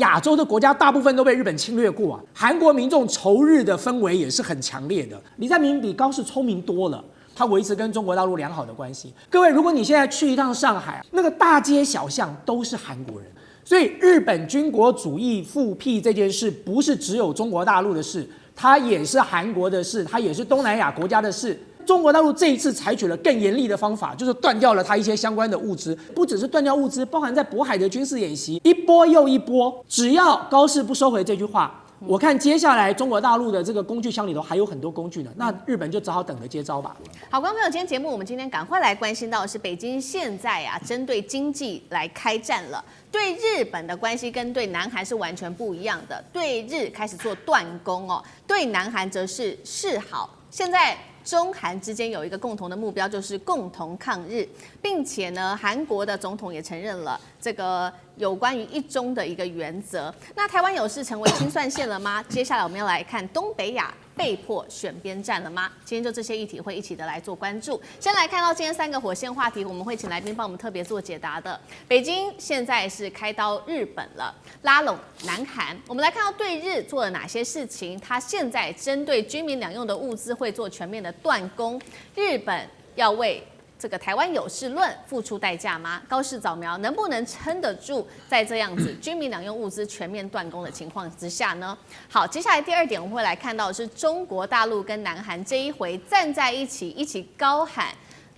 亚洲的国家大部分都被日本侵略过啊，韩国民众仇日的氛围也是很强烈的。李在明比高市聪明多了，他维持跟中国大陆良好的关系。各位，如果你现在去一趟上海，那个大街小巷都是韩国人，所以日本军国主义复辟这件事不是只有中国大陆的事，它也是韩国的事，它也是东南亚国家的事。中国大陆这一次采取了更严厉的方法，就是断掉了它一些相关的物资，不只是断掉物资，包含在渤海的军事演习，一波又一波。只要高市不收回这句话，我看接下来中国大陆的这个工具箱里头还有很多工具呢，那日本就只好等着接招吧。好，观众朋友，今天节目我们今天赶快来关心到的是北京现在针对经济来开战了。对日本的关系跟对南韩是完全不一样的，对日开始做断供哦，对南韩则是示好。现在中韩之间有一个共同的目标，就是共同抗日，并且呢，韩国的总统也承认了这个有关于一中的一个原则。那台湾有事成为清算线了吗？接下来我们要来看东北亚被迫选边站了吗？今天就这些议题会一起的来做关注。先来看到今天3个火线话题，我们会请来宾帮我们特别做解答的。北京现在是开刀日本了，拉拢南韩。我们来看到对日做了哪些事情？他现在针对军民两用的物资会做全面的断供，日本要为这个台湾有事论付出代价吗？高市早苗能不能撑得住在这样子军民两用物资全面断供的情况之下呢？好，接下来第2点我们会来看到的是中国大陆跟南韩这一回站在一起高喊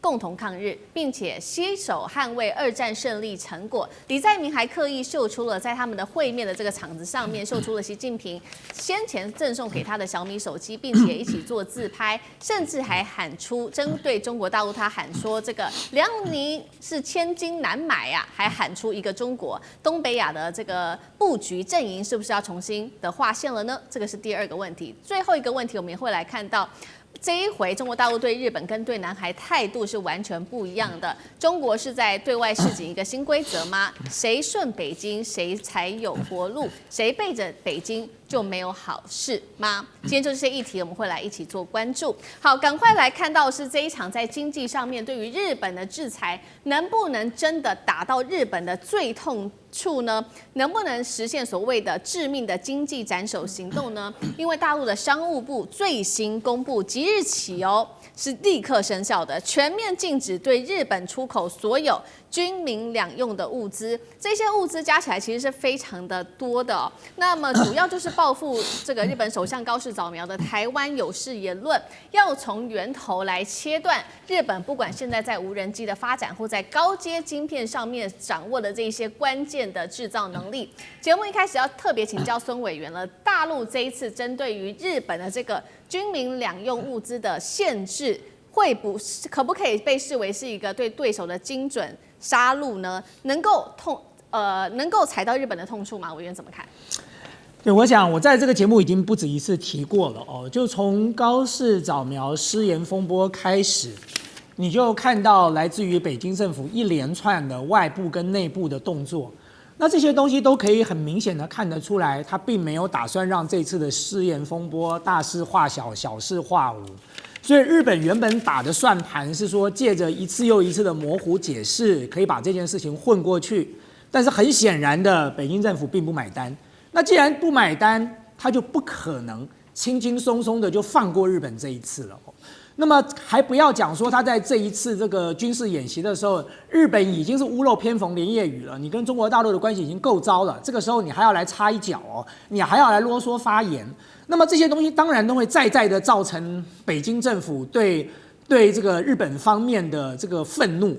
共同抗日，并且携手捍卫2战胜利成果。李在明还刻意秀出了在他们的会面的这个场子上面，秀出了习近平先前赠送给他的小米手机，并且一起做自拍，甚至还喊出针对中国大陆，他喊说这个辽宁是千金难买啊，还喊出一个中国。东北亚的这个布局阵营是不是要重新的划线了呢？这个是第2个问题。最后一个问题，我们也会来看到。这一回，中国大陆对日本跟对南韩态度是完全不一样的。中国是在对外示警一个新规则吗？谁顺北京，谁才有活路？谁背着北京就没有好事吗？今天就这些议题，我们会来一起做关注。好，赶快来看到是这一场在经济上面对于日本的制裁，能不能真的打到日本的最痛处呢？能不能实现所谓的致命的经济斩首行动呢？因为大陆的商务部最新公布，即日起是立刻生效的，全面禁止对日本出口所有军民两用的物资。这些物资加起来其实是非常的多的那么主要就是报复这个日本首相高市早苗的台湾有事言论，要从源头来切断日本不管现在在无人机的发展或在高阶晶片上面掌握的这些关键的制造能力。节目一开始要特别请教孙委员了，大陆这一次针对于日本的这个军民两用物资的限制，可不可以被视为是一个对对手的精准杀戮呢？能够踩到日本的痛处吗？委员怎么看？对，我想我在这个节目已经不止一次提过了就从高市早苗失言风波开始，你就看到来自于北京政府一连串的外部跟内部的动作。那这些东西都可以很明显的看得出来，他并没有打算让这次的失言风波大事化小，小事化无。所以日本原本打的算盘是说，借着一次又一次的模糊解释，可以把这件事情混过去。但是很显然的，北京政府并不买单。那既然不买单，他就不可能轻轻松松的就放过日本这一次了。那么还不要讲说他在这一次这个军事演习的时候，日本已经是屋漏偏逢连夜雨了，你跟中国大陆的关系已经够糟了，这个时候你还要来插一脚你还要来啰嗦发言，那么这些东西当然都会再的造成北京政府对这个日本方面的这个愤怒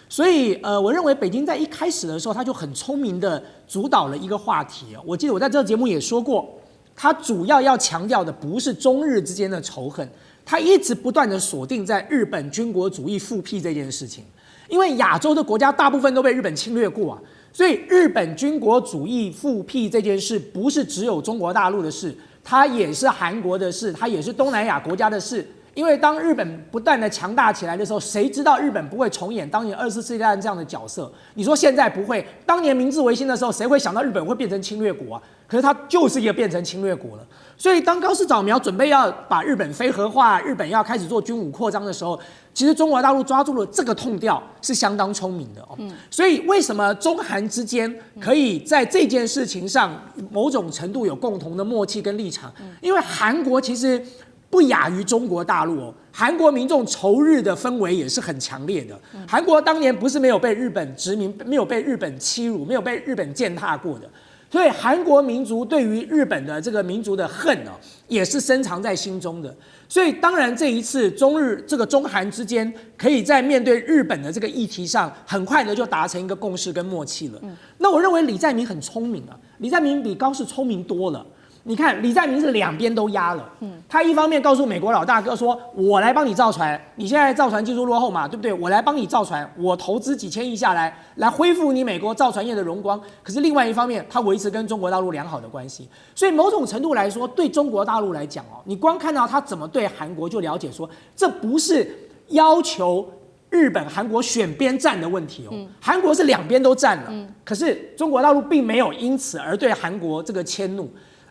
所以我认为北京在一开始的时候，他就很聪明的主导了一个话题我记得我在这个节目也说过，他主要强调的不是中日之间的仇恨。他一直不断的锁定在日本军国主义复辟这件事情，因为亚洲的国家大部分都被日本侵略过所以日本军国主义复辟这件事不是只有中国大陆的事，它也是韩国的事，它也是东南亚国家的事。因为当日本不断的强大起来的时候，谁知道日本不会重演当年24世纪大战这样的角色？你说现在不会，当年明治维新的时候，谁会想到日本会变成侵略国啊？可是它就是一个变成侵略国了。所以当高市早苗准备要把日本非核化，日本要开始做军武扩张的时候，其实中国大陆抓住了这个痛调，是相当聪明的哦。所以为什么中韩之间可以在这件事情上某种程度有共同的默契跟立场？因为韩国其实不亚于中国大陆哦，韩国民众仇日的氛围也是很强烈的。韩国当年不是没有被日本殖民，没有被日本欺辱，没有被日本践踏过的。所以韩国民族对于日本的这个民族的恨哦，也是深藏在心中的。所以当然这一次中韩之间可以在面对日本的这个议题上，很快的就达成一个共识跟默契了。那我认为李在明很聪明啊，李在明比高市聪明多了。你看李在明是两边都压了，他一方面告诉美国老大哥说，我来帮你造船，你现在造船技术落后嘛，对不对？我来帮你造船，我投资几千亿下来恢复你美国造船业的荣光。可是另外一方面，他维持跟中国大陆良好的关系，所以某种程度来说，对中国大陆来讲哦，你光看到他怎么对韩国，就了解说，这不是要求日本、韩国选边站的问题哦，韩国是两边都站了，可是中国大陆并没有因此而对韩国这个迁怒。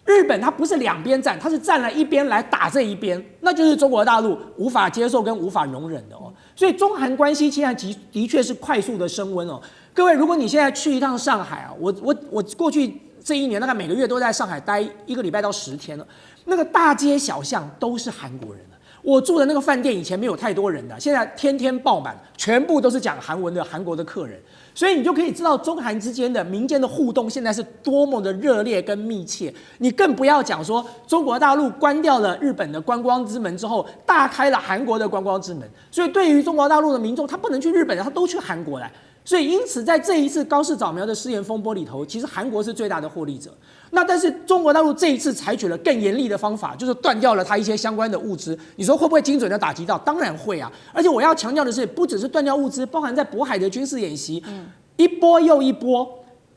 日本它不是两边站，它是站了一边来打这一边，那就是中国大陆无法接受跟无法容忍的哦。所以中韩关系现在的确是快速的升温哦。各位，如果你现在去一趟上海啊，我过去这一年大概每个月都在上海待1个礼拜到10天了，那个大街小巷都是韩国人。我住的那个饭店以前没有太多人的，现在天天爆满，全部都是讲韩文的韩国的客人，所以你就可以知道中韩之间的民间的互动现在是多么的热烈跟密切。你更不要讲说中国大陆关掉了日本的观光之门之后，大开了韩国的观光之门，所以对于中国大陆的民众，他不能去日本，他都去韩国来。所以因此在这一次高市早苗的失言风波里头，其实韩国是最大的获利者。那但是中国大陆这一次采取了更严厉的方法，就是断掉了它一些相关的物资。你说会不会精准的打击到？当然会啊！而且我要强调的是，不只是断掉物资，包含在渤海的军事演习，一波又一波。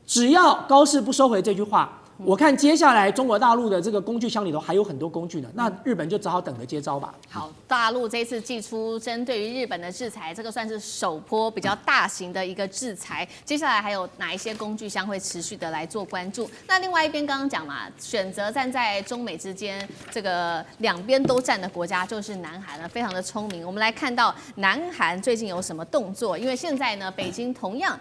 只要高市不收回这句话，我看接下来中国大陆的这个工具箱里头还有很多工具呢，那日本就只好等着接招吧。好，大陆这次祭出针对于日本的制裁，这个算是首波比较大型的一个制裁。接下来还有哪一些工具箱会持续的来做关注？那另外一边刚刚讲嘛，选择站在中美之间这个两边都站的国家就是南韩了，非常的聪明。我们来看到南韩最近有什么动作？因为现在呢，北京同样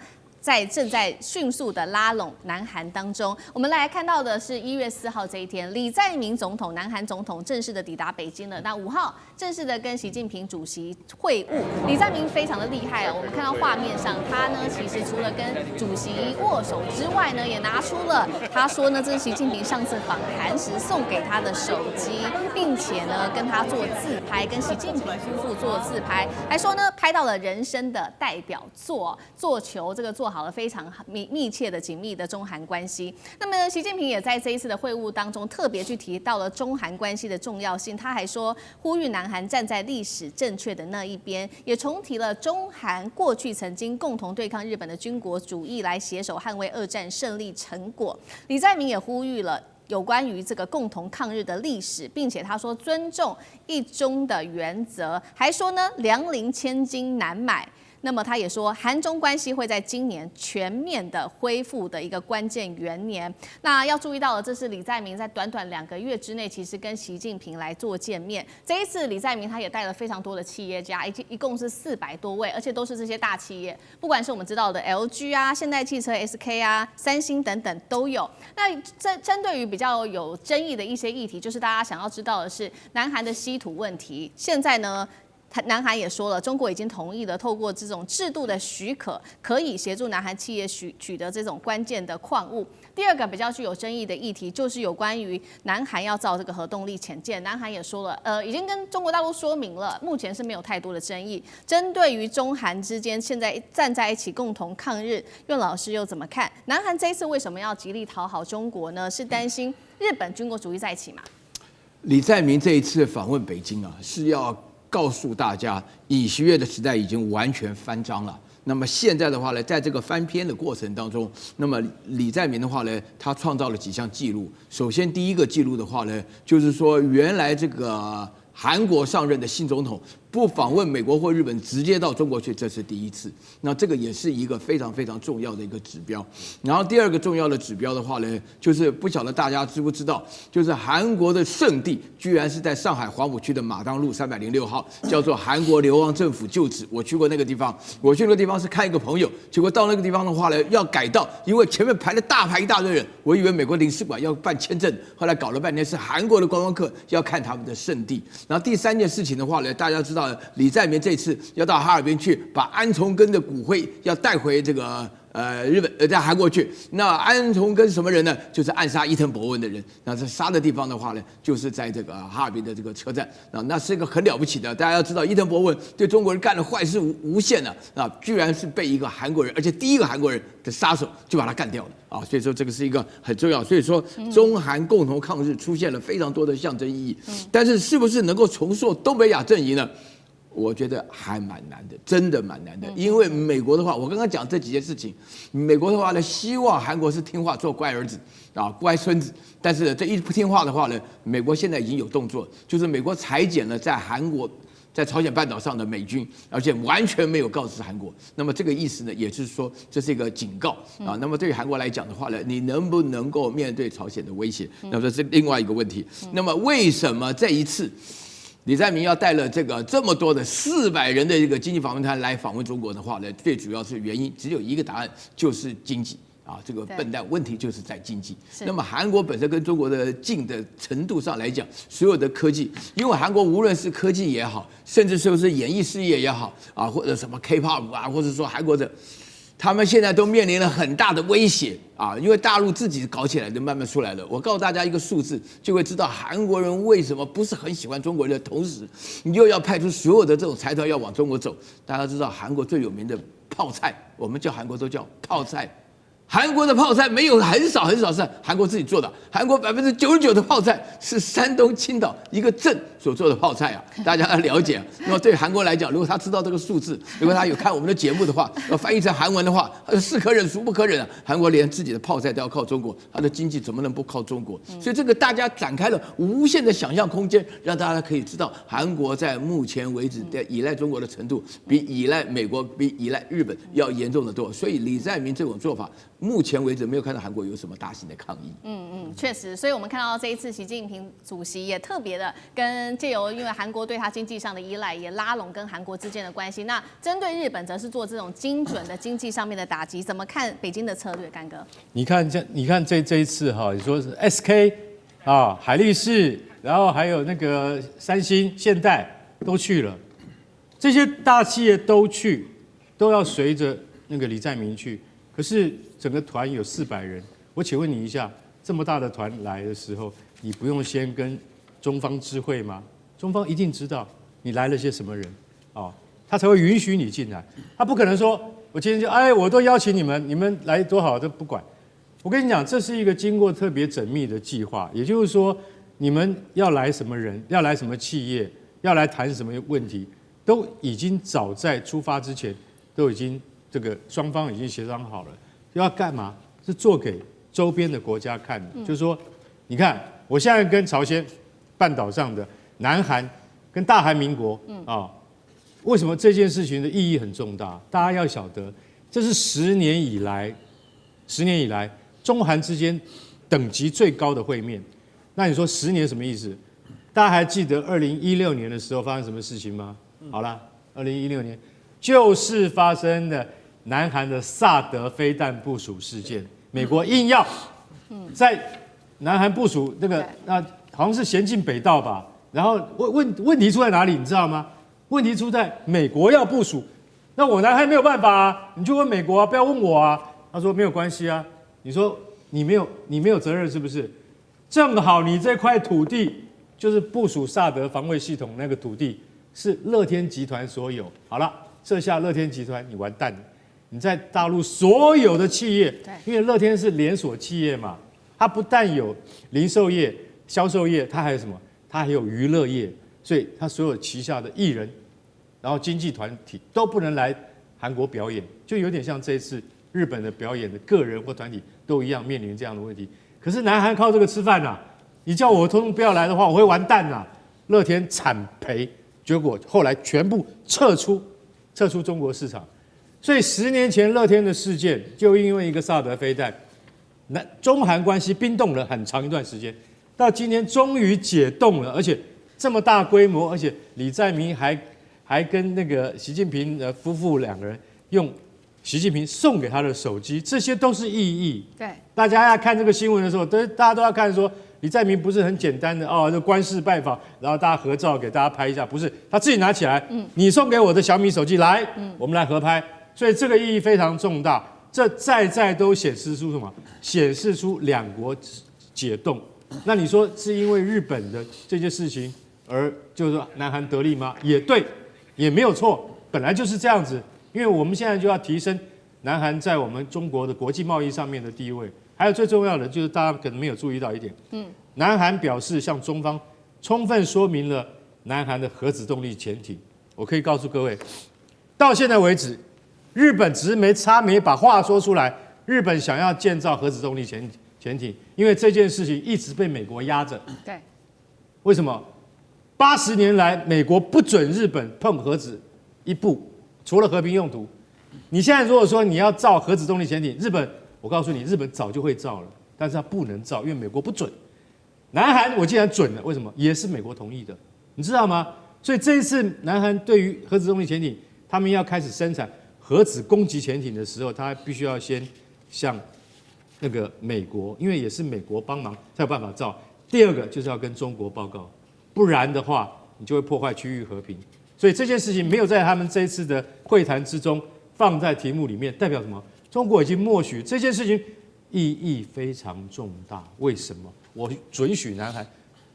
正在迅速的拉拢南韩当中，我们来看到的是1月4号这一天，李在明总统，南韩总统正式的抵达北京了。那5号正式的跟习近平主席会晤。李在明非常的厉害哦，我们看到画面上，他呢其实除了跟主席握手之外呢，也拿出了他说呢这是习近平上次访韩时送给他的手机，并且呢跟他做自拍，跟习近平夫妇做自拍，还说呢拍到了人生的代表作，做球这个做好了非常密切的紧密的中韩关系。那么习近平也在这一次的会晤当中特别去提到了中韩关系的重要性，他还说呼吁南韩站在历史正确的那一边，也重提了中韩过去曾经共同对抗日本的军国主义，来携手捍卫2战胜利成果。李在明也呼吁了有关于这个共同抗日的历史，并且他说尊重一中的原则，还说呢粮林千金难买。那么他也说，韩中关系会在今年全面的恢复的一个关键元年。那要注意到的，这是李在明在短短2个月之内，其实跟习近平来做见面。这一次李在明他也带了非常多的企业家，一共是400多位，而且都是这些大企业，不管是我们知道的 LG 啊、现代汽车、SK 啊、三星等等都有。那针对于比较有争议的一些议题，就是大家想要知道的是南韩的稀土问题。现在呢，南韩也说了，中国已经同意了，透过这种制度的许可，可以协助南韩企业取得这种关键的矿物。第二个比较具有争议的议题，就是有关于南韩要造这个核动力潜舰。南韩也说了，已经跟中国大陆说明了，目前是没有太多的争议。针对于中韩之间现在站在一起共同抗日，苑老师又怎么看？南韩这一次为什么要极力讨好中国呢？是担心日本军国主义再起吗？李在明这一次访问北京啊，是要告诉大家，尹锡悦的时代已经完全翻章了。那么现在的话呢，在这个翻篇的过程当中，那么李在明的话呢，他创造了几项记录。首先，第一个记录的话呢，就是说原来这个韩国上任的新总统不访问美国或日本，直接到中国去，这是第一次。那这个也是一个非常非常重要的一个指标。然后第二个重要的指标的话呢，就是不晓得大家知不知道，就是韩国的圣地居然是在上海黄浦区的马当路306号，叫做韩国流亡政府旧址。我去过那个地方，我去那个地方是看一个朋友，结果到那个地方的话呢，要改道，因为前面排了大排一大堆人，我以为美国领事馆要办签证，后来搞了半天是韩国的观光客要看他们的圣地。然后第三件事情的话呢，大家知道李在明这次要到哈尔滨去，把安重根的骨灰要带回这个日本在韩国去。那安重根什么人呢？就是暗杀伊藤博文的人。那这杀的地方的话呢，就是在这个哈尔滨的这个车站。那是一个很了不起的。大家要知道，伊藤博文对中国人干的坏事无限啊，居然是被一个韩国人，而且第一个韩国人的杀手就把他干掉了啊。所以说这个是一个很重要。所以说中韩共同抗日出现了非常多的象征意义。但是是不是能够重塑东北亚阵营呢？我觉得还蛮难的，真的蛮难的。因为美国的话，我刚刚讲这几件事情，美国的话呢，希望韩国是听话，做乖儿子啊，乖孙子。但是这一不听话的话呢，美国现在已经有动作，就是美国裁减了在韩国、在朝鲜半岛上的美军，而且完全没有告知韩国。那么这个意思呢，也就是说这是一个警告啊。那么对于韩国来讲的话呢，你能不能够面对朝鲜的威胁？那么这是另外一个问题。那么为什么这一次李在明要带了这么多的400人的一个经济访问团来访问中国的话呢，最主要是原因只有一个答案，就是经济啊。这个笨蛋问题就是在经济。那么韩国本身跟中国的近的程度上来讲，所有的科技，因为韩国无论是科技也好，甚至说是演艺事业也好啊，或者什么 K-pop 啊，或者说韩国的，他们现在都面临了很大的威胁啊，因为大陆自己搞起来的慢慢出来了。我告诉大家一个数字，就会知道韩国人为什么不是很喜欢中国人的同时，你又要派出所有的这种财团要往中国走。大家知道韩国最有名的泡菜，我们叫韩国都叫泡菜。韩国的泡菜没有很少是韩国自己做的，韩国99%的泡菜是山东青岛一个镇所做的泡菜啊，大家要了解。那么对韩国来讲，如果他知道这个数字，如果他有看我们的节目的话，要翻译成韩文的话，是可忍孰不可忍啊！韩国连自己的泡菜都要靠中国，他的经济怎么能不靠中国？所以这个大家展开了无限的想象空间，让大家可以知道韩国在目前为止的依赖中国的程度，比依赖美国、比依赖日本要严重得多。所以李在明这种做法，目前为止没有看到韩国有什么大型的抗议。确实，所以我们看到这一次习近平主席也特别的借由因为韩国对他经济上的依赖，也拉拢跟韩国之间的关系。那针对日本，则是做这种精准的经济上面的打击。怎么看北京的策略，干哥？你看这一次哈，你说是 SK 啊，海力士，然后还有那个三星、现代都去了，这些大企业都去，都要随着那个李在明去。可是整个团有400人，我请问你一下，这么大的团来的时候，你不用先跟中方知会吗？中方一定知道你来了些什么人，哦，他才会允许你进来。他不可能说，我今天就我都邀请你们，你们来多好都不管。我跟你讲，这是一个经过特别缜密的计划，也就是说，你们要来什么人，要来什么企业，要来谈什么问题，都已经早在出发之前都已经。这个双方已经协商好了，要干嘛？是做给周边的国家看的。就是说，你看，我现在跟朝鲜半岛上的南韩跟大韩民国为什么这件事情的意义很重大？大家要晓得，这是10年以来中韩之间等级最高的会面。那你说10年什么意思？大家还记得2016年的时候发生什么事情吗？好啦，2016年就是发生的南韩的萨德飞弹部署事件，美国硬要在南韩部署那好像是咸镜北道吧，然后问题出在哪里，你知道吗？问题出在美国要部署，那我南韩没有办法啊，你就问美国啊，不要问我啊。他说没有关系啊，你说你没有责任是不是？正好你这块土地就是部署萨德防卫系统那个土地是乐天集团所有，好了，这下乐天集团你完蛋了。你在大陆所有的企业，因为乐天是连锁企业嘛，它不但有零售业、销售业，它还有什么？它还有娱乐业，所以它所有旗下的艺人，然后经纪团体都不能来韩国表演，就有点像这一次日本的表演的个人或团体都一样面临这样的问题。可是南韩靠这个吃饭啊，你叫我通通不要来的话，我会完蛋啊！乐天惨赔，结果后来全部撤出中国市场。所以10年前乐天的事件，就因为一个萨德飞弹，中韩关系冰冻了很长一段时间，到今天终于解冻了，而且这么大规模，而且李在明还跟那个习近平夫妇两个人用习近平送给他的手机，这些都是意义。对，大家要看这个新闻的时候，大家都要看说李在明不是很简单的就官事拜访，然后大家合照给大家拍一下，不是他自己拿起来，你送给我的小米手机来，我们来合拍。所以这个意义非常重大，这在都显示出什么？显示出两国解冻。那你说是因为日本的这件事情而就是说南韩得利吗？也对，也没有错，本来就是这样子。因为我们现在就要提升南韩在我们中国的国际贸易上面的地位。还有最重要的就是大家可能没有注意到一点，南韩表示向中方充分说明了南韩的核子动力潜艇。我可以告诉各位，到现在为止。日本只是没把话说出来，日本想要建造核子动力潜艇，因为这件事情一直被美国压着。对，为什么？80年来，美国不准日本碰核子一步，除了和平用途。你现在如果说你要造核子动力潜艇，日本，我告诉你，日本早就会造了，但是它不能造，因为美国不准。南韩我既然准了，为什么？也是美国同意的，你知道吗？所以这一次南韩对于核子动力潜艇，他们要开始生产核子攻击潜艇的时候，他必须要先向那个美国，因为也是美国帮忙才有办法造。第二个就是要跟中国报告，不然的话你就会破坏区域和平。所以这件事情没有在他们这一次的会谈之中放在题目里面，代表什么？中国已经默许这件事情意义非常重大。为什么？我准许南韩，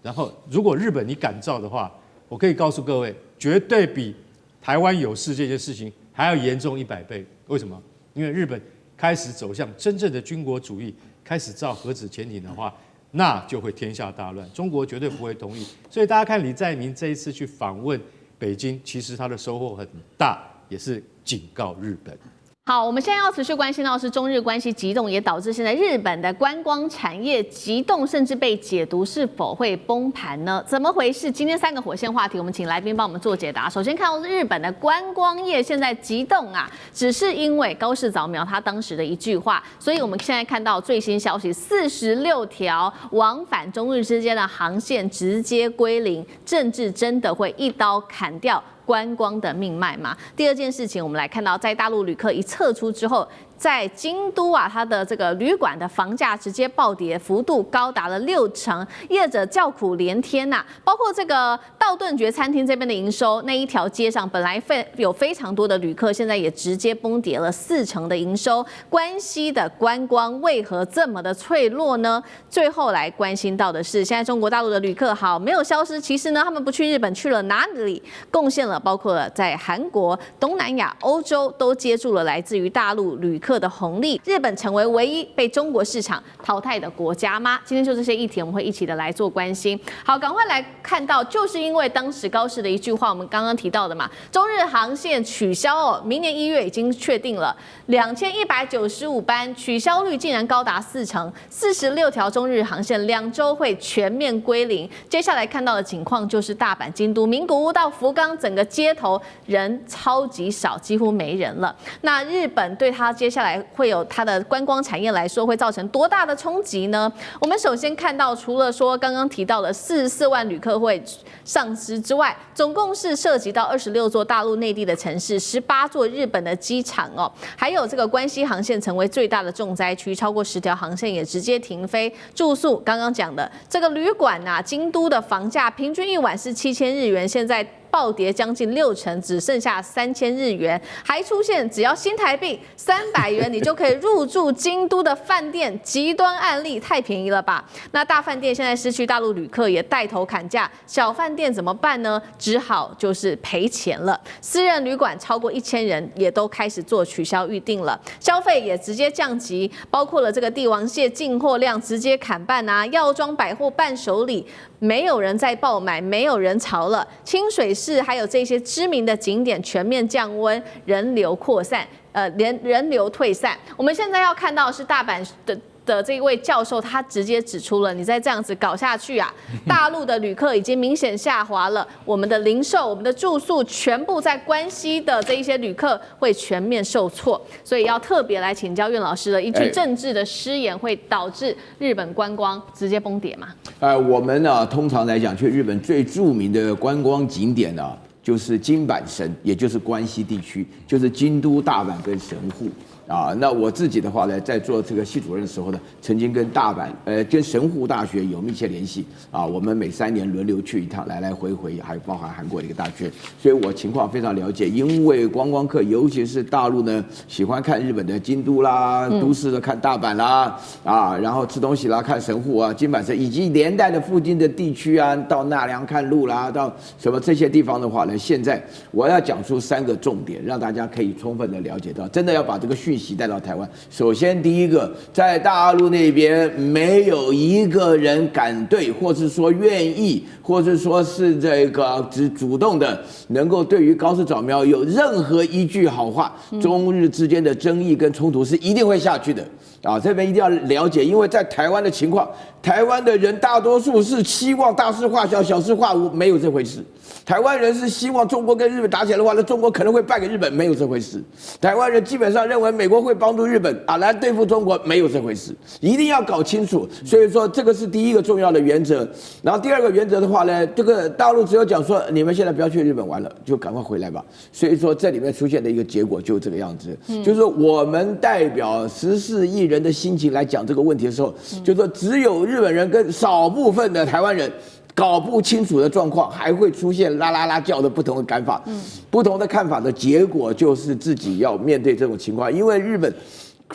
然后如果日本你敢造的话，我可以告诉各位，绝对比台湾有事这件事情还要严重100倍。为什么？因为日本开始走向真正的军国主义，开始造核子潜艇的话，那就会天下大乱。中国绝对不会同意。所以大家看李在明这一次去访问北京，其实他的收获很大，也是警告日本。好，我们现在要持续关心到是中日关系急冻，也导致现在日本的观光产业急冻，甚至被解读是否会崩盘呢？怎么回事？今天3个火线话题，我们请来宾帮我们做解答。首先看到日本的观光业现在急冻啊，只是因为高市早苗他当时的一句话，所以我们现在看到最新消息，46条往返中日之间的航线直接归零，政治真的会一刀砍掉观光的命脉嘛？第二件事情，我们来看到，在大陆旅客一撤出之后，在京都啊，它的这个旅馆的房价直接暴跌，幅度高达了60%，业者叫苦连天呐。包括这个道顿崛餐厅这边的营收，那一条街上本来有非常多的旅客，现在也直接崩跌了40%的营收。关西的观光为何这么的脆弱呢？最后来关心到的是，现在中国大陆的旅客好没有消失，其实呢，他们不去日本，去了哪里？贡献了包括了在韩国、东南亚、欧洲都接住了来自于大陆旅客的红利。日本成为唯一被中国市场淘汰的国家吗？今天就这些议题，我们会一起的来做关心。好，赶快来看到，就是因为当时高市的一句话，我们刚刚提到的嘛，中日航线取消哦，明年1月已经确定了，2195班取消率竟然高达40%，46条中日航线2周会全面归零。接下来看到的情况就是大阪、京都、名古屋到福冈，整个街头人超级少，几乎没人了。那日本对它接下来会有它的观光产业来说，会造成多大的冲击呢？我们首先看到，除了说刚刚提到的44万旅客会丧失之外，总共是涉及到26座大陆内地的城市，18座日本的机场哦，还有这个关西航线成为最大的重灾区，超过10条航线也直接停飞。住宿刚刚讲的这个旅馆啊，京都的房价平均1晚是7000日元，现在暴跌将近60%，只剩下3000日元，还出现只要新台币300元，你就可以入住京都的饭店，极端案例，太便宜了吧？那大饭店现在失去大陆旅客，也带头砍价，小饭店怎么办呢？只好就是赔钱了。私人旅馆超过1000人也都开始做取消预定了，消费也直接降级，包括了这个帝王蟹进货量直接砍半啊，药妆百货伴手礼没有人在爆买，没有人潮了。清水寺还有这些知名的景点全面降温，人流扩散。人流退散。我们现在要看到的是大阪的的这位教授，他直接指出了，你再这样子搞下去啊，大陆的旅客已经明显下滑了，我们的零售、我们的住宿，全部在关西的这一些旅客会全面受挫，所以要特别来请教苑老师了。一句政治的失言会导致日本观光直接崩跌吗？我们呢，通常来讲，去日本最著名的观光景点呢，就是京阪神，也就是关西地区，就是京都、大阪跟神户。那我自己的话呢，在做这个系主任的时候呢，曾经跟跟神户大学有密切联系我们每3年轮流去一趟，来来回回，还包含韩国的一个大学，所以我情况非常了解。因为观光客，尤其是大陆呢，喜欢看日本的京都啦，都市的看大阪啦，然后吃东西啦，看神户京阪神，以及连带的附近的地区到奈良看鹿啦，到什么这些地方的话呢，现在我要讲出3个重点，让大家可以充分的了解到，真的要把这个讯息带到台湾。首先，第一个，在大陆那边没有一个人敢对，或是说愿意，或是说是这个主动的，能够对于高市早苗有任何一句好话，中日之间的争议跟冲突是一定会下去的。这边一定要了解，因为在台湾的情况，台湾的人大多数是希望大事化小，小事化无，没有这回事。台湾人是希望中国跟日本打起来的话，那中国可能会败给日本，没有这回事。台湾人基本上认为美国会帮助日本来对付中国，没有这回事，一定要搞清楚。所以说这个是第一个重要的原则。然后第二个原则的话呢，这个大陆只有讲说你们现在不要去日本玩了，就赶快回来吧。所以说这里面出现的一个结果就是这个样子，就是我们代表14亿人的心情来讲这个问题的时候，就是说只有日本人跟少部分的台湾人搞不清楚的状况，还会出现啦啦啦叫的不同的看法，不同的看法的结果就是自己要面对这种情况，因为日本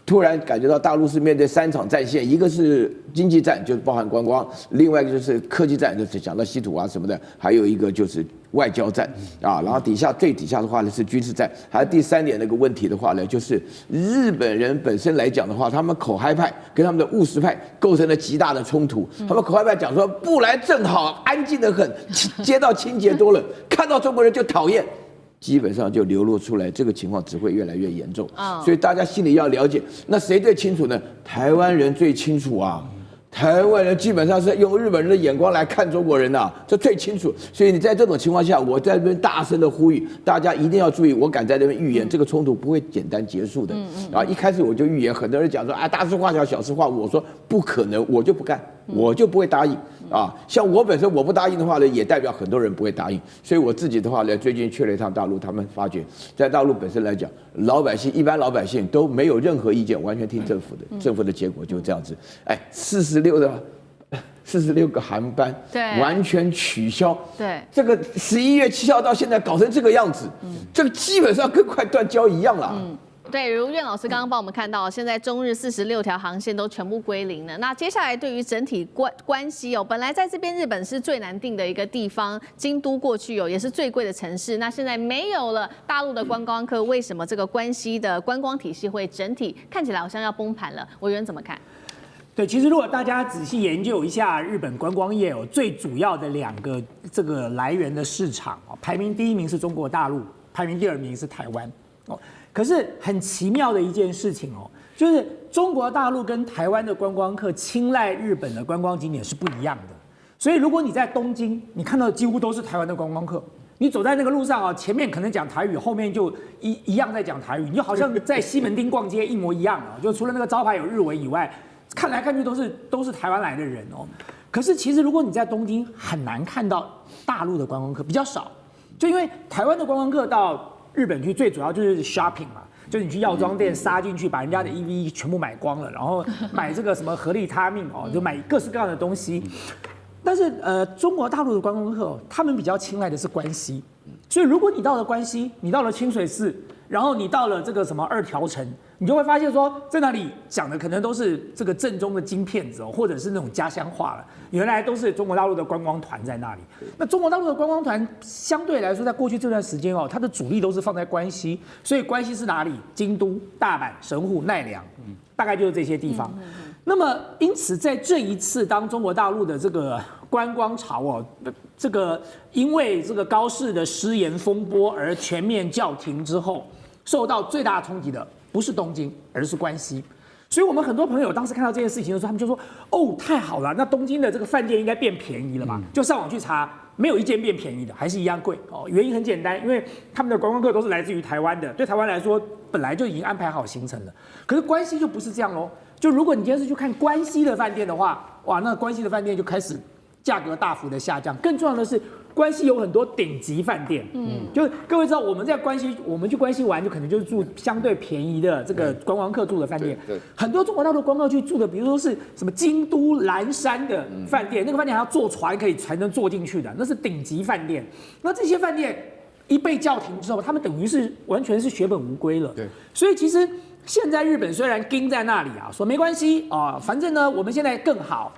突然感觉到大陆是面对3场战线，一个是经济战，就是包含观光；另外一个就是科技战，就是讲到稀土什么的；还有一个就是外交战然后最底下的话呢是军事战。还有第3点那个问题的话呢，就是日本人本身来讲的话，他们口嗨派跟他们的务实派构成了极大的冲突。他们口嗨派讲说不来正好，安静得很，街道清洁多了，看到中国人就讨厌。基本上就流露出来，这个情况只会越来越严重。所以大家心里要了解，那谁最清楚呢？台湾人最清楚台湾人基本上是用日本人的眼光来看中国人这最清楚。所以你在这种情况下，我在这边大声的呼吁大家一定要注意，我敢在这边预言，这个冲突不会简单结束的。一开始我就预言，很多人讲说大事化小，小事化无，我说不可能，我就不干，我就不会答应。像我本身我不答应的话呢，也代表很多人不会答应。所以我自己的话呢，最近去了一趟大陆，他们发觉在大陆本身来讲，一般老百姓都没有任何意见，完全听政府的，政府的结果就这样子。46个航班完全取消，这个11月7号到现在搞成这个样子，这个基本上跟快断交一样了。对，如苑老师刚刚帮我们看到，现在中日46条航线都全部归零了。那接下来对于整体关系本来在这边日本是最难定的一个地方，京都过去也是最贵的城市。那现在没有了大陆的观光客，为什么这个关西的观光体系会整体看起来好像要崩盘了？委员怎么看？对，其实如果大家仔细研究一下日本观光业最主要的2个这个来源的市场排名第1名是中国大陆，排名第2名是台湾可是很奇妙的一件事情就是中国大陆跟台湾的观光客青睐日本的观光景点是不一样的。所以如果你在东京，你看到几乎都是台湾的观光客，你走在那个路上前面可能讲台语，后面就一样在讲台语，你就好像在西门町逛街一模一样就除了那个招牌有日文以外，看来看去都是台湾来的人可是其实如果你在东京，很难看到大陆的观光客，比较少，就因为台湾的观光客到日本去最主要就是 shopping 嘛，就是你去药妆店杀进去，把人家的 EV 全部买光了，然后买这个什么合利他命就买各式各样的东西。但是中国大陆的观光客他们比较青睐的是关西，所以如果你到了关西，你到了清水寺，然后你到了这个什么2条城，你就会发现说，在那里讲的可能都是这个正宗的京片子或者是那种家乡话了。原来都是中国大陆的观光团在那里。那中国大陆的观光团相对来说，在过去这段时间它的主力都是放在关西，所以关西是哪里？京都、大阪、神户、奈良，大概就是这些地方。那么因此在这一次，当中国大陆的这个观光潮这个因为这个高市的失言风波而全面叫停之后，受到最大冲击的不是东京，而是关西。所以我们很多朋友当时看到这件事情的时候，他们就说：“哦，太好了，那东京的这个饭店应该变便宜了吧？”就上网去查，没有一间变便宜的，还是一样贵哦。原因很简单，因为他们的观光客都是来自于台湾的，对台湾来说本来就已经安排好行程了。可是关西就不是这样喽。就如果你今天是去看关西的饭店的话，哇，那关西的饭店就开始价格大幅的下降。更重要的是，关西有很多顶级饭店，就是各位知道我们在关西，我们去关西玩就可能就是住相对便宜的这个观光客住的饭店。对，很多中国大陆观光客去住的，比如说是什么京都岚山的饭店，那个饭店还要坐船才能坐进去的，那是顶级饭店。那这些饭店一被叫停之后，他们等于是完全是血本无归了。对，所以其实现在日本虽然盯在那里啊，说没关系啊，反正呢我们现在更好，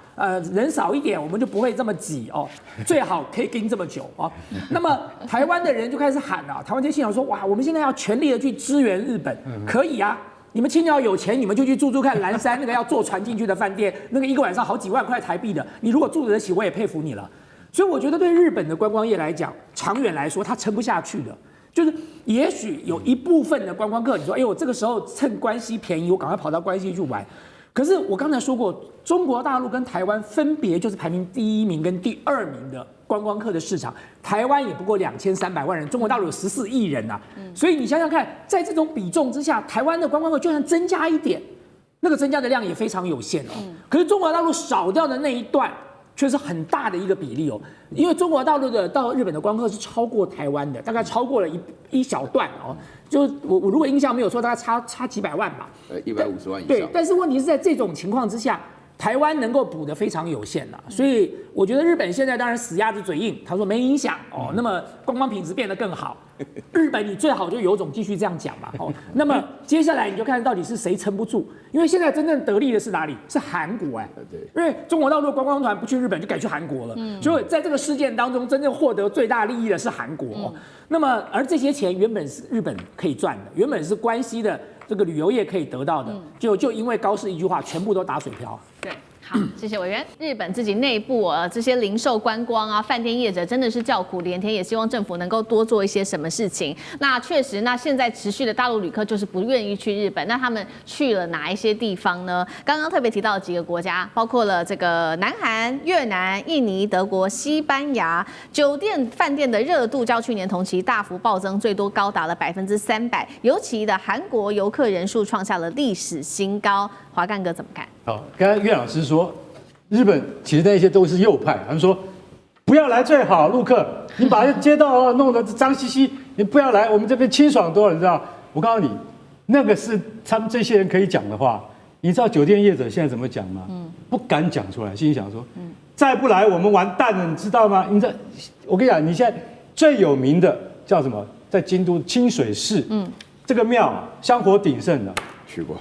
人少一点我们就不会这么挤哦，最好可以盯这么久啊。那么台湾的人就开始喊了，台湾就心想说，哇，我们现在要全力的去支援日本，可以啊。你们青鸟有钱，你们就去住看岚山那个要坐船进去的饭店，那个一个晚上好几万块台币的，你如果住得起，我也佩服你了。所以我觉得对日本的观光业来讲，长远来说它撑不下去的。就是也许有一部分的观光客，你说，哎，我这个时候趁关西便宜，我赶快跑到关西去玩。可是我刚才说过，中国大陆跟台湾分别就是排名第1名跟第2名的观光客的市场，台湾也不过2300万人，中国大陆有14亿人呐、所以你想想看，在这种比重之下，台湾的观光客就算增加一点，那个增加的量也非常有限哦。可是中国大陆少掉的那一段，却是很大的一个比例哦，因为中国大陆的到日本的观光客是超过台湾的，大概超过了一小段哦。就我如果印象没有错，大概差几百万吧，150万以上。对，但是问题是在这种情况之下，台湾能够补的非常有限了，所以我觉得日本现在当然死鸭子嘴硬，他说没影响哦，那么观光品质变得更好。日本你最好就有种继续这样讲嘛哦，那么接下来你就看到底是谁撑不住，因为现在真正得利的是哪里？是韩国哎，对，因为中国大陆观光团不去日本就改去韩国了，所以在这个事件当中，真正获得最大利益的是韩国。那么而这些钱原本是日本可以赚的，原本是关西的这个旅游业可以得到的，就因为高市一句话，全部都打水漂。对。好，谢谢委员。日本自己内部这些零售、观光啊、饭店业者真的是叫苦连天，也希望政府能够多做一些什么事情。那确实，那现在持续的大陆旅客就是不愿意去日本，那他们去了哪一些地方呢？刚刚特别提到的几个国家，包括了这个南韩、越南、印尼、德国、西班牙，酒店、饭店的热度较去年同期大幅暴增，最多高达了300%。尤其的韩国游客人数创下了历史新高。华干哥怎么看？好，刚刚岳老师说，日本其实那些都是右派，他们说不要来最好，陆客，你把街道弄得脏兮兮，你不要来，我们这边清爽多了，你知道？我告诉你，那个是他们这些人可以讲的话。你知道酒店业者现在怎么讲吗？不敢讲出来，心里想说，再不来我们完蛋了，你知道吗？你这，我跟你讲，你现在最有名的叫什么？在京都清水寺，这个庙香火鼎盛的，去过。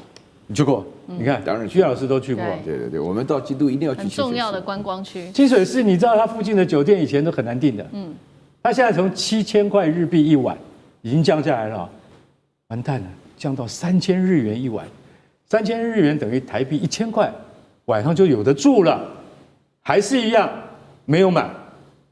你去过？你看，当然徐老师都去过。对，我们到京都一定要去很重要的观光区。清水寺，你知道它附近的酒店以前都很难订的，它现在从7000块日币一晚已经降下来了，完蛋了，降到3000日元一晚，3000日元等于台币1000块，晚上就有得住了，还是一样没有满。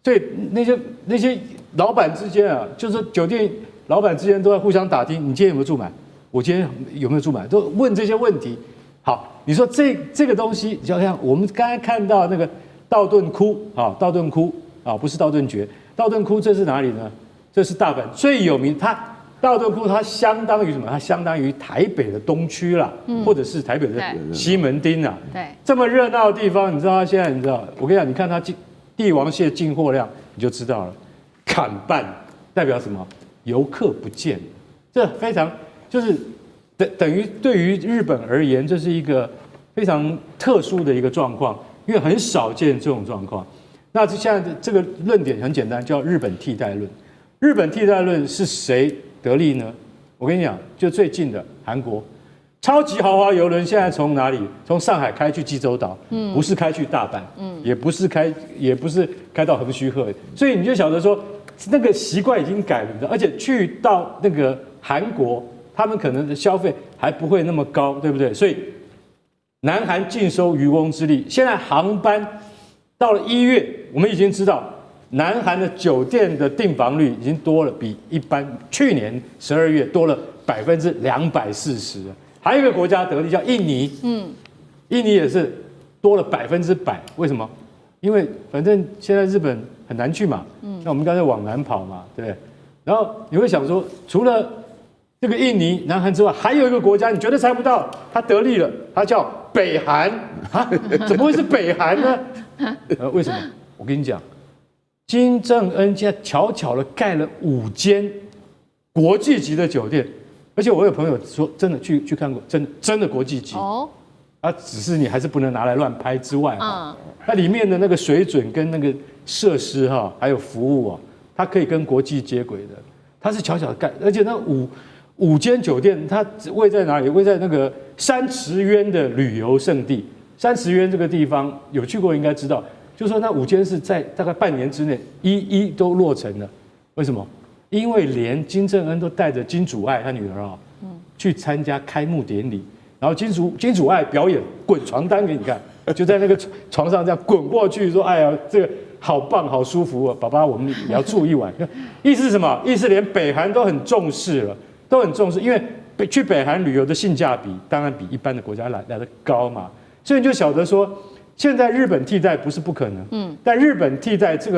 所以那些老板之间啊，就是酒店老板之间都在互相打听，你今天有没有住满？我今天有没有住满？都问这些问题。好，你说这个东西，就像我们刚才看到那个道顿窟啊，道顿窟啊，不是道顿崛，道顿窟这是哪里呢？这是大阪最有名，道顿窟它相当于什么？它相当于台北的东区啦，或者是台北的西门町啊。对，这么热闹的地方，你知道它现在你知道？我跟你讲，你看它帝王蟹进货量，你就知道了，砍半代表什么？游客不见，这非常。就是等于对于日本而言，这是一个非常特殊的一个状况，因为很少见这种状况。那现在这个论点很简单，叫日本替代论。日本替代论是谁得利呢？我跟你讲，就最近的韩国，超级豪华邮轮现在从哪里？从上海开去济州岛，不是开去大阪，也不是开到横须贺，所以你就晓得说，那个习惯已经改了，而且去到那个韩国。他们可能的消费还不会那么高，对不对？所以南韩尽收渔翁之利。现在航班到了1月，我们已经知道南韩的酒店的订房率已经多了，比一般去年12月多了240%。还有一个国家得利叫印尼，印尼也是多了100%，为什么？因为反正现在日本很难去嘛，那我们刚才往南跑嘛，对不对？然后你会想说，除了这个印尼、南韩之外，还有一个国家你绝对猜不到，它得利了，它叫北韩啊？怎么会是北韩呢？为什么？我跟你讲，金正恩现在悄悄的盖了5间国际级的酒店，而且我有朋友说，真的去看过，真的国际级哦。只是你还是不能拿来乱拍之外它里面的那个水准跟那个设施还有服务它可以跟国际接轨的。它是悄悄的盖，而且那五间酒店，它位在哪里？位在那个山池渊的旅游胜地。山池渊这个地方有去过应该知道，就是说那5间是在大概半年之内一都落成了。为什么？因为连金正恩都带着金主爱他女儿去参加开幕典礼。然后金主爱表演滚床单给你看，就在那个床上这样滚过去，说：“哎呀，这个好棒，好舒服啊，爸爸，我们也要住一晚。”意思是什么？意思连北韩都很重视了，都很重视，因为去北韩旅游的性价比当然比一般的国家来得高嘛，所以你就晓得说，现在日本替代不是不可能，但日本替代这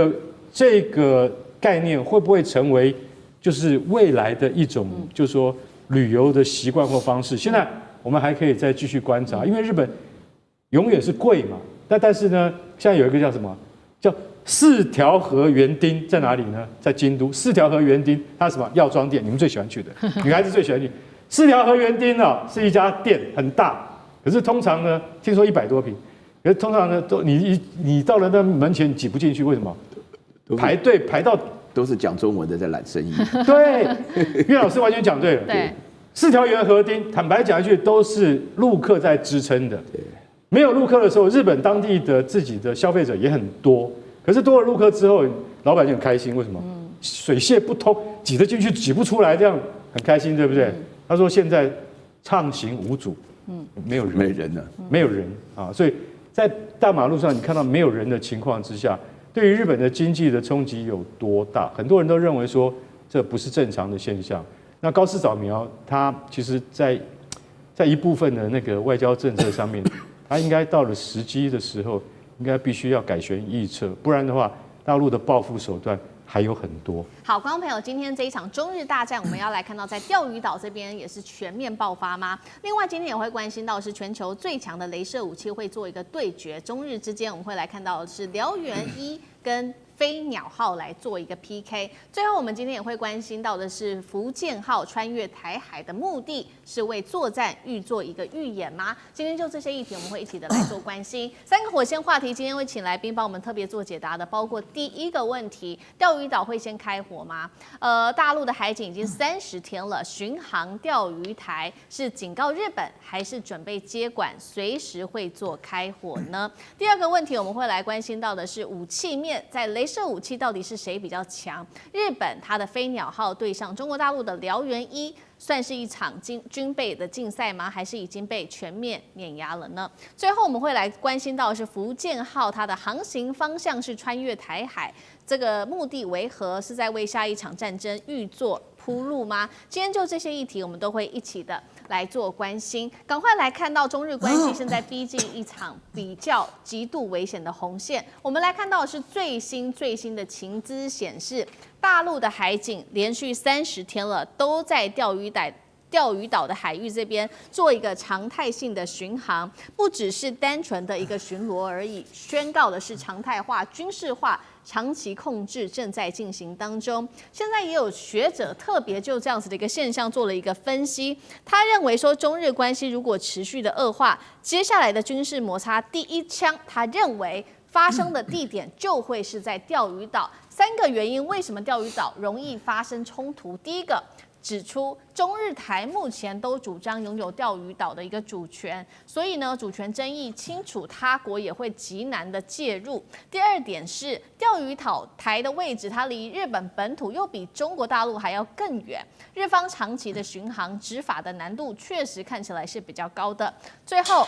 个概念会不会成为就是未来的一种，就是说旅游的习惯或方式？现在。我们还可以再继续观察，因为日本永远是贵嘛。但是呢，现在有一个叫什么？叫4条河园町在哪里呢？在京都。4条河园町，它什么药妆店？你们最喜欢去的，女孩子最喜欢去。4条河园町是一家店，很大，可是通常呢，听说100多坪，可是通常呢，你到了那门前挤不进去，为什么？排队排到都是讲中文的在揽生意。对，岳老师完全讲对了。对。4条河町，坦白讲一句，都是陆客在支撑的。没有陆客的时候，日本当地的自己的消费者也很多。可是多了陆客之后，老板就很开心。为什么？水泄不通，挤得进去挤不出来，这样很开心，对不对？他说现在畅行无阻，没有人了，没有人啊。所以在大马路上你看到没有人的情况之下，对于日本的经济的冲击有多大？很多人都认为说这不是正常的现象。那高市早苗，他其实在一部分的那个外交政策上面，他应该到了时机的时候，应该必须要改弦易辙，不然的话，大陆的报复手段还有很多。好，观众朋友，今天这一场中日大战，我们要来看到在钓鱼岛这边也是全面爆发吗？另外，今天也会关心到是全球最强的雷射武器会做一个对决，中日之间我们会来看到的是燎原1跟飞鸟号来做一个 PK。最后，我们今天也会关心到的是福建号穿越台海的目的是为作战预做一个预演吗？今天就这些议题，我们会一起的来做关心。3个火线话题，今天会请来宾帮我们特别做解答的，包括第一个问题：钓鱼岛会先开火吗？大陆的海警已经30天了，巡航钓鱼台是警告日本，还是准备接管，随时会做开火呢？第二个问题，我们会来关心到的是武器面，在雷射武器到底是谁比较强？日本它的飞鸟号对上中国大陆的燎原1，算是一场军备的竞赛吗？还是已经被全面碾压了呢？最后我们会来关心到的是福建号，它的航行方向是穿越台海，这个目的为何？是在为下一场战争预做铺路吗？今天就这些议题，我们都会一起的来做关心。赶快来看到中日关系现在逼近一场比较极度危险的红线。我们来看到的是最新的情资显示，大陆的海警连续30天了，都在钓鱼岛的海域这边做一个常态性的巡航，不只是单纯的一个巡逻而已，宣告的是常态化、军事化、长期控制正在进行当中。现在也有学者特别就这样子的一个现象做了一个分析，他认为说中日关系如果持续的恶化，接下来的军事摩擦第一枪，他认为发生的地点就会是在钓鱼岛。3个原因，为什么钓鱼岛容易发生冲突？第一个，指出中日台目前都主张拥有钓鱼岛的一个主权，所以呢，主权争议清楚，他国也会极难的介入。第二点是钓鱼岛台的位置，它离日本本土又比中国大陆还要更远，日方长期的巡航执法的难度确实看起来是比较高的。最后，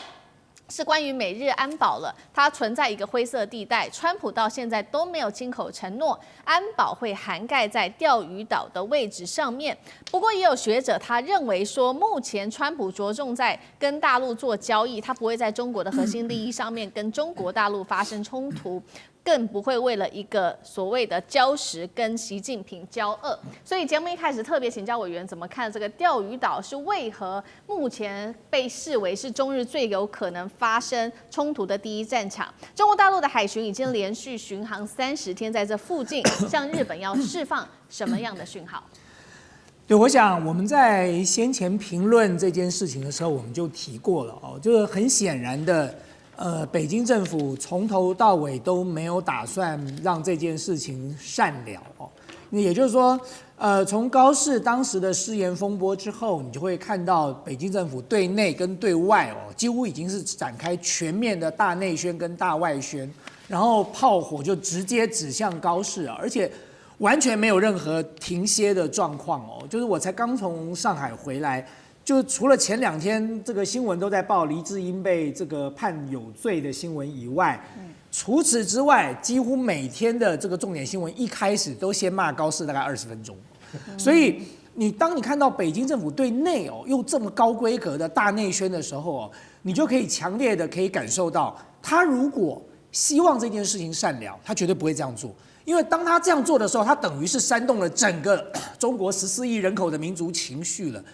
是关于美日安保了，它存在一个灰色地带。川普到现在都没有亲口承诺安保会涵盖在钓鱼岛的位置上面。不过也有学者他认为说，目前川普着重在跟大陆做交易，他不会在中国的核心利益上面跟中国大陆发生冲突。更不会为了一个所谓的礁石跟习近平交恶，所以节目一开始特别请教委员怎么看这个钓鱼岛是为何目前被视为是中日最有可能发生冲突的第一战场？中国大陆的海巡已经连续巡航30天，在这附近向日本要释放什么样的讯号？对，我想我们在先前评论这件事情的时候，我们就提过了哦，就是很显然的。北京政府从头到尾都没有打算让这件事情善了哦。也就是说，从高市当时的失言风波之后，你就会看到北京政府对内跟对外哦，几乎已经是展开全面的大内宣跟大外宣，然后炮火就直接指向高市啊，而且完全没有任何停歇的状况哦。就是我才刚从上海回来。就除了前2天这个新闻都在报黎智英被这个判有罪的新闻以外，除此之外，几乎每天的这个重点新闻一开始都先骂高市大概20分钟。所以当你看到北京政府对内哦用这么高规格的大内宣的时候哦，你就可以强烈的可以感受到，他如果希望这件事情善了，他绝对不会这样做。因为当他这样做的时候，他等于是煽动了整个中国14亿人口的民族情绪了。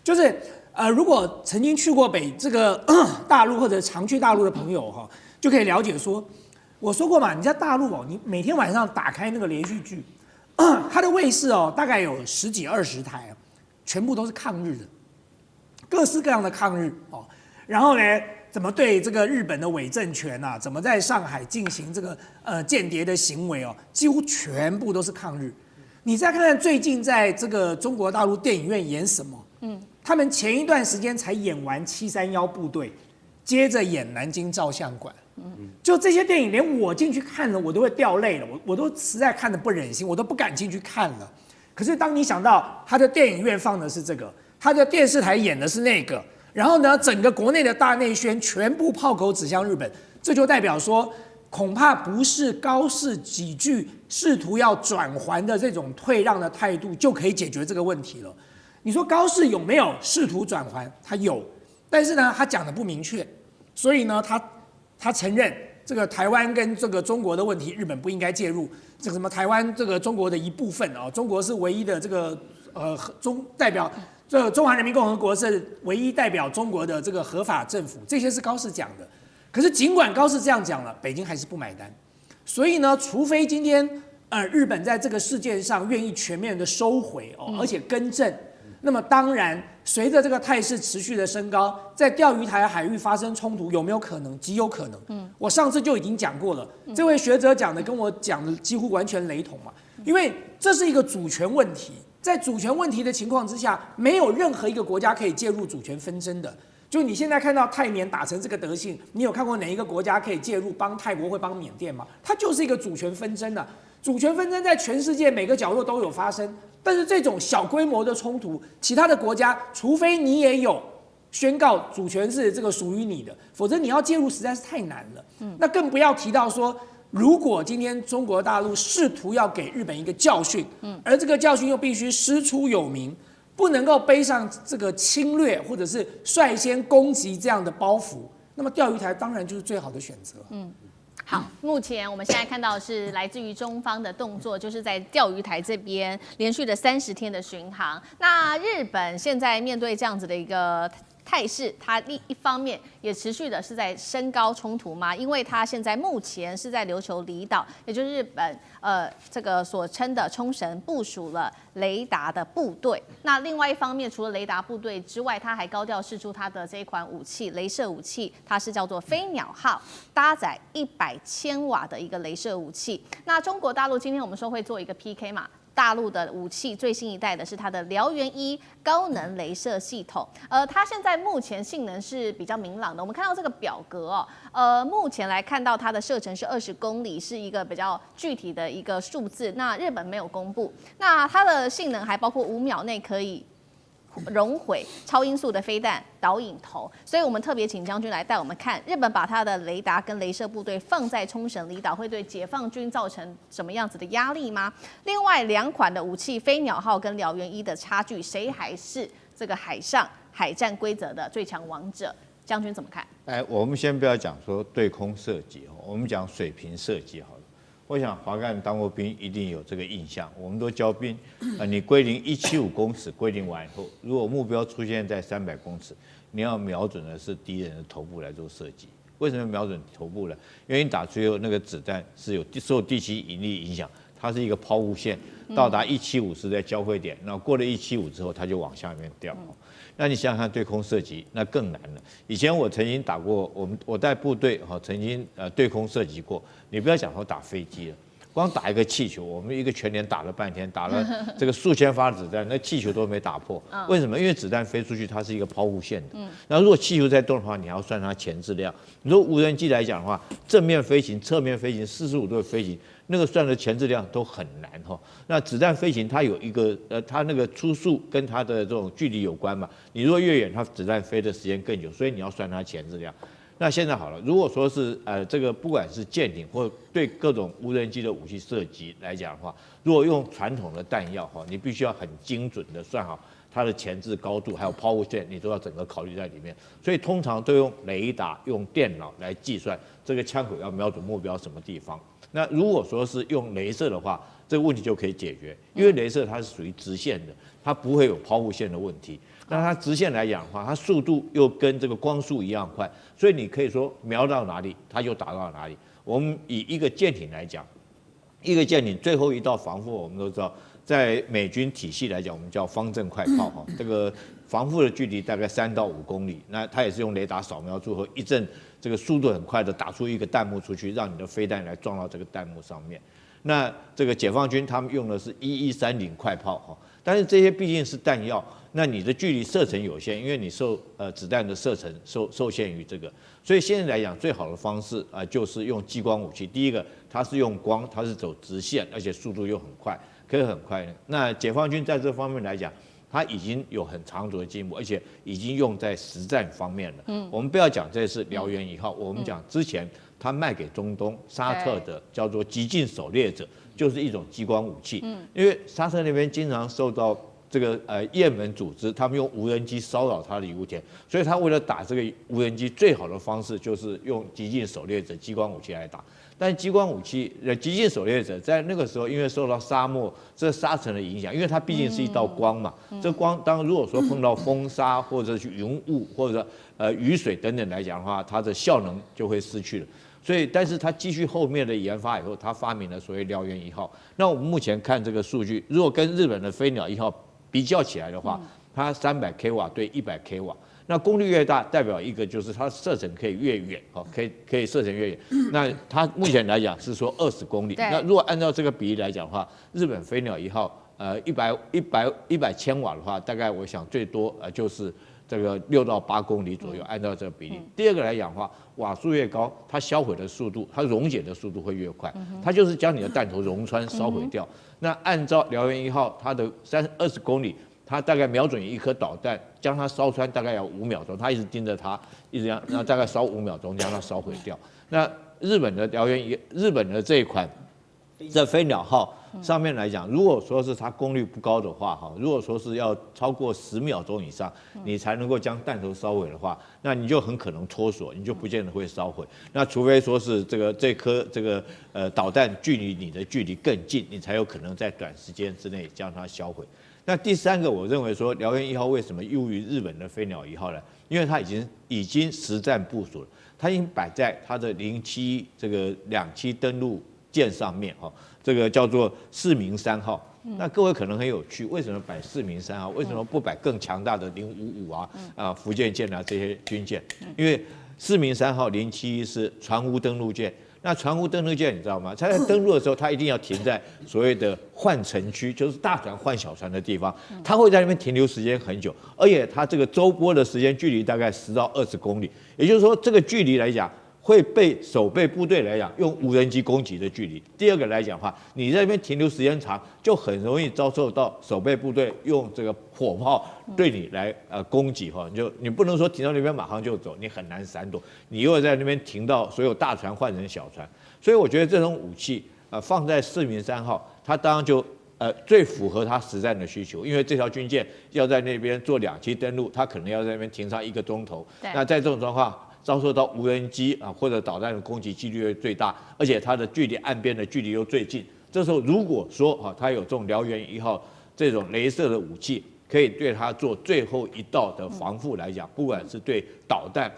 就是如果曾经去过这个大陆或者常去大陆的朋友哈，就可以了解说，我说过嘛，你在大陆哦，你每天晚上打开那个连续剧，它的卫视哦，大概有10几20台，全部都是抗日的，各式各样的抗日哦。然后呢，怎么对这个日本的伪政权啊，怎么在上海进行这个间谍的行为哦，几乎全部都是抗日。你再看看最近在这个中国大陆电影院演什么？他们前一段时间才演完731部队，接着演南京照相馆。就这些电影，连我进去看了，我都会掉泪了。我都实在看得不忍心，我都不敢进去看了。可是当你想到他的电影院放的是这个，他的电视台演的是那个，然后呢，整个国内的大内宣全部炮口指向日本，这就代表说，恐怕不是高市几句试图要转圜的这种退让的态度就可以解决这个问题了。你说高市有没有试图转圜？他有，但是呢，他讲的不明确，所以呢，他承认这个台湾跟这个中国的问题，日本不应该介入。这个什么台湾这个中国的一部分啊，中国是唯一的这个代表，这个中华人民共和国是唯一代表中国的这个合法政府，这些是高市讲的。可是尽管高市这样讲了，北京还是不买单。所以呢，除非今天日本在这个事件上愿意全面的收回哦，而且更正。那么当然，随着这个态势持续的升高，在钓鱼台海域发生冲突有没有可能？极有可能。我上次就已经讲过了，这位学者讲的跟我讲的几乎完全雷同嘛。因为这是一个主权问题，在主权问题的情况之下，没有任何一个国家可以介入主权纷争的。就你现在看到泰缅打成这个德性，你有看过哪一个国家可以介入帮泰国或帮缅甸吗？它就是一个主权纷争啊。主权纷争在全世界每个角落都有发生。但是这种小规模的冲突，其他的国家，除非你也有宣告主权是这个属于你的，否则你要介入实在是太难了。那更不要提到说，如果今天中国大陆试图要给日本一个教训，而这个教训又必须师出有名，不能够背上这个侵略或者是率先攻击这样的包袱，那么钓鱼台当然就是最好的选择。好，目前我们现在看到的是来自于中方的动作，就是在钓鱼台这边连续的30天的巡航。那日本现在面对这样子的一个态势，它一方面也持续的是在升高冲突嘛，因为它现在目前是在琉球离岛，也就是日本这个所称的冲绳部署了雷达的部队。那另外一方面，除了雷达部队之外，它还高调释出它的这一款武器，雷射武器，它是叫做飞鸟号，搭载100千瓦的一个雷射武器。那中国大陆今天我们说会做一个 PK 嘛？大陆的武器最新一代的是它的燎原1高能雷射系统，它现在目前性能是比较明朗的。我们看到这个表格哦，目前来看到它的射程是20公里，是一个比较具体的一个数字。那日本没有公布，那它的性能还包括5秒内可以熔毁超音速的飞弹导引头，所以我们特别请将军来带我们看日本把他的雷达跟雷射部队放在冲绳离岛，会对解放军造成什么样子的压力吗？另外2款的武器飞鸟号跟燎原1的差距，谁还是这个海上海战规则的最强王者？将军怎么看？我们先不要讲说对空射击，我们讲水平射击好了。我想华干当过兵，一定有这个印象。我们都教兵，你归零175公尺，归零完以后，如果目标出现在300公尺，你要瞄准的是敌人的头部来做射击。为什么瞄准头部呢？因为你打出以后，那个子弹是有受地心引力影响，它是一个抛物线，到达175是在交汇点，然后过了175之后，它就往下面掉。那你想想看，对空射击那更难了。以前我曾经打过，我带部队曾经对空射击过。你不要讲说打飞机了，光打一个气球，我们一个全连打了半天，打了这个数千发子弹，那气球都没打破。为什么？因为子弹飞出去，它是一个抛物线的。那如果气球在动的话，你还要算它前置量。你说无人机来讲的话，正面飞行、侧面飞行、45度的飞行，那个算的前置量都很难哈。那子弹飞行它有一个它那个初速跟它的这种距离有关嘛。你如果越远，它子弹飞的时间更久，所以你要算它前置量。那现在好了，如果说是这个不管是舰艇或对各种无人机的武器射击来讲的话，如果用传统的弹药你必须要很精准的算好它的前置高度，还有抛物线，你都要整个考虑在里面。所以通常都用雷达、用电脑来计算这个枪口要瞄准目标什么地方。那如果说是用雷射的话，这个问题就可以解决，因为雷射它是属于直线的，它不会有抛物线的问题。那它直线来讲的话，它速度又跟这个光速一样快，所以你可以说瞄到哪里，它就打到哪里。我们以一个舰艇来讲，一个舰艇最后一道防护，我们都知道，在美军体系来讲，我们叫方阵快炮这个防护的距离大概3到5公里，那它也是用雷达扫描之后一阵这个速度很快的打出一个弹幕出去，让你的飞弹来撞到这个弹幕上面。那这个解放军他们用的是1130快炮但是这些毕竟是弹药，那你的距离射程有限，因为你子弹的射程受限于这个，所以现在来讲最好的方式就是用激光武器。第一个，它是用光，它是走直线，而且速度又很快，可以很快。那解放军在这方面来讲，它已经有很长足的进步，而且已经用在实战方面了。我们不要讲这是燎原1号，我们讲之前他卖给中东沙特的叫做极尽狩猎者，就是一种激光武器。因为沙特那边经常受到这个也门组织，他们用无人机骚扰他的油田，所以他为了打这个无人机，最好的方式就是用极尽狩猎者激光武器来打。但激光武器极尽狩猎者在那个时候，因为受到沙漠这沙尘的影响，因为它毕竟是一道光嘛，这光当如果说碰到风沙或者是云雾或者雨水等等来讲的话，它的效能就会失去了。所以，但是他继续后面的研发以后，他发明了所谓燎原1号。那我们目前看这个数据，如果跟日本的飞鸟1号比较起来的话，它300 kW 对100 kW，那功率越大，代表一个就是它射程可以越远，可以射程越远。那它目前来讲是说20公里。那如果按照这个比例来讲的话，日本飞鸟1号100千瓦的话，大概我想最多就是这个6到8公里左右，按照这个比例。第二个来讲的话，瓦数越高，它销毁的速度，它溶解的速度会越快，它就是将你的弹头溶穿烧毁掉。那按照燎原1号，它的20公里，它大概瞄准一颗导弹，将它烧穿大概要5秒钟，它一直盯着它，一直让大概烧5秒钟，将它烧毁掉。那日本的这一款这飞鸟号上面来讲，如果说是它功率不高的话，如果说是要超过10秒钟以上，你才能够将弹头烧毁的话，那你就很可能脱锁，你就不见得会烧毁。那除非说是这颗导弹距离你的距离更近，你才有可能在短时间之内将它销毁。那第三个，我认为说燎原1号为什么优于日本的飞鸟1号呢？因为它已经实战部署了，它已经摆在它的07这个2栖登陆舰上面这个叫做四明3号。那各位可能很有趣，为什么摆四明3号？为什么不摆更强大的055福建舰这些军舰？因为四明3号071是船坞登陆舰。那船坞登陆舰你知道吗？它在登陆的时候，它一定要停在所谓的换乘区，就是大船换小船的地方。它会在那边停留时间很久，而且它这个周波的时间距离大概10到20公里，也就是说这个距离来讲，会被守备部队来讲用无人机攻击的距离。第二个来讲的话，你在那边停留时间长，就很容易遭受到守备部队用这个火炮对你来攻击哈。你不能说停到那边马上就走，你很难闪躲。你又在那边停到所有大船换成小船，所以我觉得这种武器放在4名3号，它当然就最符合它实战的需求，因为这条军舰要在那边做2栖登陆，它可能要在那边停上1个钟头。那在这种状况，遭受到无人机或者导弹的攻击几率会最大，而且它的距离岸边的距离又最近。这时候如果说它有这种燎原1号这种雷射的武器，可以对它做最后一道的防护来讲，不管是对导弹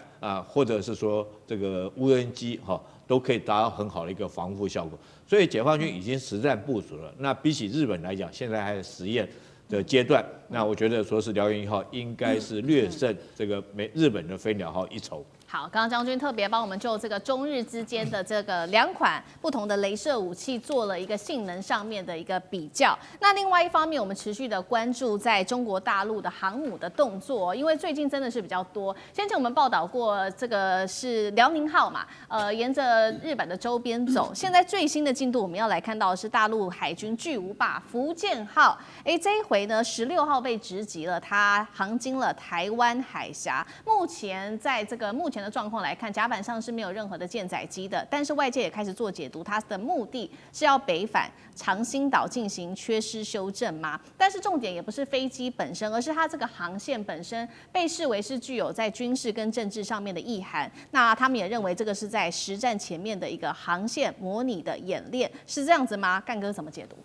或者是说这个无人机都可以达到很好的一个防护效果。所以解放军已经实战部署了。那比起日本来讲，现在还是实验的阶段。那我觉得说是燎原1号应该是略胜这个日本的飞鸟号一筹。好，刚刚将军特别帮我们就这个中日之间的这个2款不同的雷射武器做了一个性能上面的一个比较。那另外一方面，我们持续的关注在中国大陆的航母的动作，因为最近真的是比较多。先前我们报道过，这个是辽宁号嘛，沿着日本的周边走。现在最新的进度，我们要来看到的是大陆海军巨无霸福建号。这一回呢，16号被直击了，它航经了台湾海峡。目前在这个目前的状况来看，甲板上是没有任何的舰载机的，但是外界也开始做解读，它的目的是要北返长兴岛进行缺失修正吗？但是重点也不是飞机本身，而是它这个航线本身被视为是具有在军事跟政治上面的意涵。那他们也认为这个是在实战前面的一个航线模拟的演练，是这样子吗？干哥怎么解读？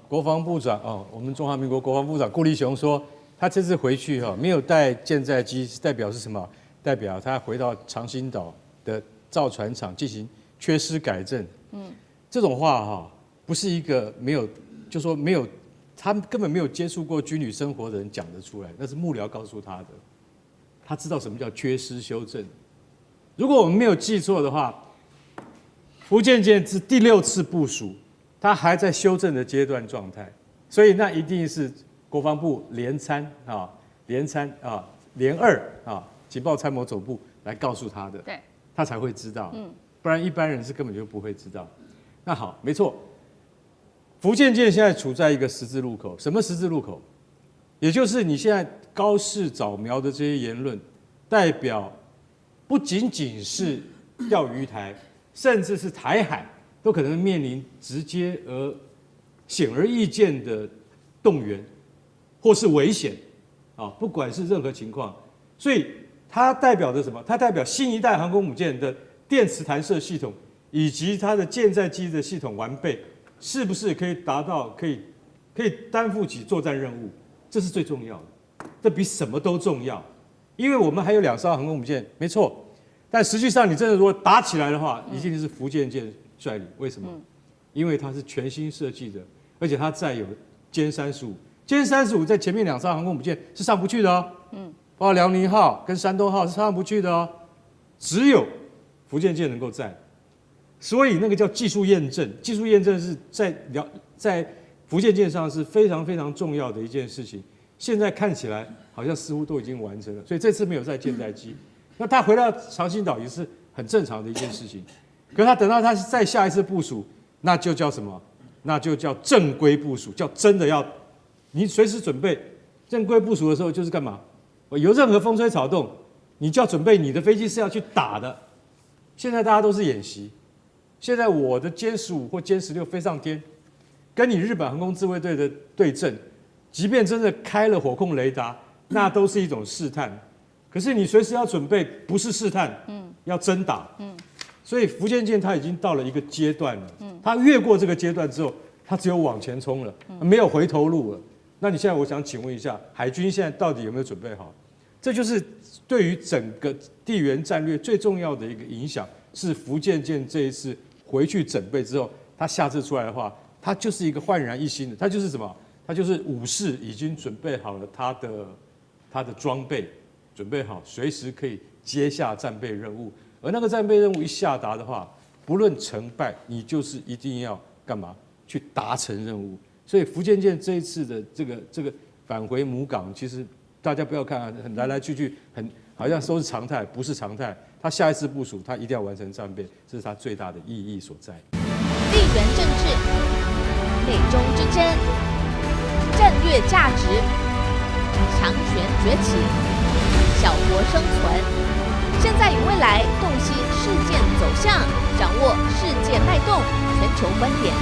国防部长我们中华民国国防部长顾立雄说，他这次回去没有带舰载机，代表是什么？代表他回到长兴岛的造船厂进行缺失改正。这种话不是一个没有，就说没有，他根本没有接触过军旅生活的人讲得出来，那是幕僚告诉他的。他知道什么叫缺失修正。如果我们没有记错的话，福建舰是第6次部署，它还在修正的阶段状态，所以那一定是国防部联2情报参谋总部来告诉他的，对，他才会知道，不然一般人是根本就不会知道。那好，没错，福建舰现在处在一个十字路口，什么十字路口？也就是你现在高市早苗的这些言论，代表不仅仅是钓鱼台，甚至是台海，都可能面临直接而显而易见的动员，或是危险，不管是任何情况，所以。它代表着什么？它代表新一代航空母舰的电磁弹射系统以及它的舰载机的系统完备，是不是可以达到可以担负起作战任务？这是最重要的，这比什么都重要。因为我们还有2艘航空母舰，没错，但实际上你真的如果打起来的话，一定是福建舰率领。为什么？因为它是全新设计的，而且它载有歼35，歼35在前面2艘航空母舰是上不去的哦。包括辽宁号跟山东号是上不去的哦，只有福建舰能够载，所以那个叫技术验证。技术验证是在福建舰上是非常非常重要的一件事情。现在看起来好像似乎都已经完成了，所以这次没有载舰载机。那他回到长兴岛也是很正常的一件事情。可是他等到他再下一次部署，那就叫什么？那就叫正规部署，叫真的要你随时准备。正规部署的时候就是干嘛？有任何风吹草动，你就要准备你的飞机是要去打的。现在大家都是演习，现在我的歼15或歼16飞上天，跟你日本航空自卫队的对阵，即便真的开了火控雷达，那都是一种试探。可是你随时要准备，不是试探，要真打。所以福建舰它已经到了一个阶段了，它越过这个阶段之后，它只有往前冲了，没有回头路了。那你现在我想请问一下，海军现在到底有没有准备好？这就是对于整个地缘战略最重要的一个影响，是福建舰这一次回去整备之后，它下次出来的话，它就是一个焕然一新的，它就是什么？它就是武士已经准备好了它的装备，准备好随时可以接下战备任务。而那个战备任务一下达的话，不论成败，你就是一定要干嘛？去达成任务。所以福建舰这一次的这个返回母港，其实大家不要看来来去去好像都是常态，不是常态。他下一次部署，他一定要完成战备，这是他最大的意义所在。地缘政治、美中之争、战略价值、强权崛起、小国生存，现在与未来洞悉事件走向，掌握世界脉动，全球观点。